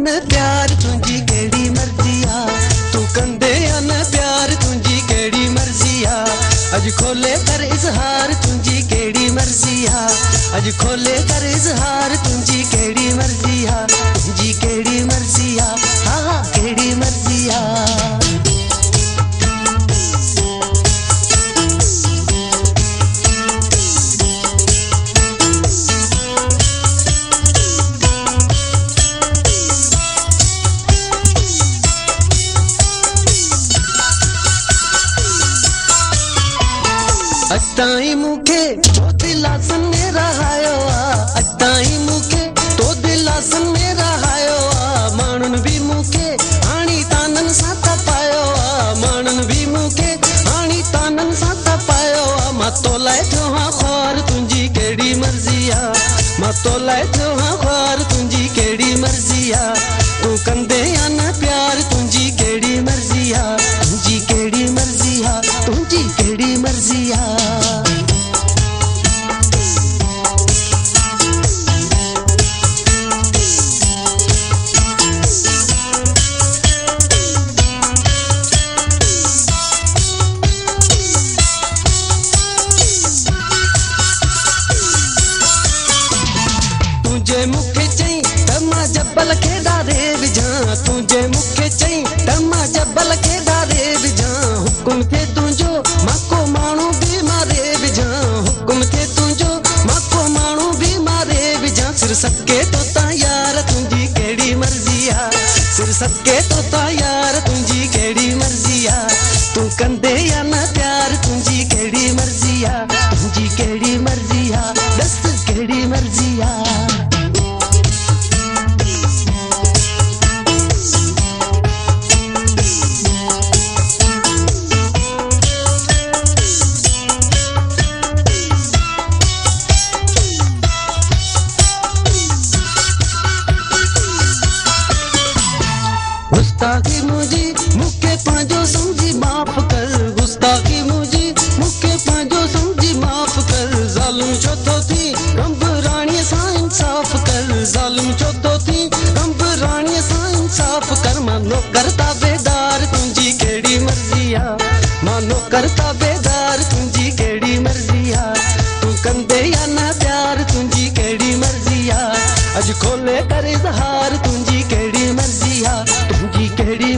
न प्यार तुझी केड़ी मर्जी आ, तू कंदे न प्यार तुझी केड़ी मर्जी आ। अज खोले कर इजहार तुझी केड़ी मर्जी आ, अज खोले कर इजहार तुझी केड़ी मर्जी आ, तुझी केड़ी मर्जी आ, हाँ केड़ी मर्जी आ। अताई मुखे तो दिलासन में रहायो आ, अताई मुखे तो दिलासन में रहायो आ। मानन भी मुखे आनी तानन साता पायो आ, मानन भी मुखे आनी तानन साता पायो आ। मां तो लाए थो हाँ ख्वार तुझी केड़ी मर्जी आ, मां तो लाए थो हाँ ख्वार तुझी केड़ी मर्जी आ। तू कंदे या न प्यार तुझी केड़ी मर्जी आ, तुझी केड़ी मर्जी आ, तुझी केड़ी मर्जी आ। तुझे मुखे चई तमा जबल के दारे विझा, तुझे मुखे चई तमा जबल के दारे विझा। हुकुम थे तुझो माको मानू भी मारे विझा, हुकुम थे तुझो माको मानू भी मारे विझा। सिर सबके तो ता यार तुझी केड़ी मर्जी आ, सिर सबके तो ता यार तुझी केड़ी मर्जी आ। तू कंदे या न प्यार तुझी केड़ी मर्जी आ, तुझी केड़ी मर्जी आ, दस केड़ी मर्जी आ। गुस्ताखी मुझी मुखे पांजो समझी माफ कर, गुस्ताखी मुझी मुखे पांजो समझी माफ कर। जालिम छो तो थी रंब राणी सा इंसाफ कर, जालिम छो तो थी रंब राणी सा इंसाफ कर। मानो करता बेदार तुझी केड़ी मर्जी आ, मानो करता बेदार तुझी केड़ी मर्जी आ। तू कंदे या न प्यार तुझी केड़ी मर्जी आ, अज खोले कर इजहार तुझी केड़ी मर्जी आ, तुझी केड़ी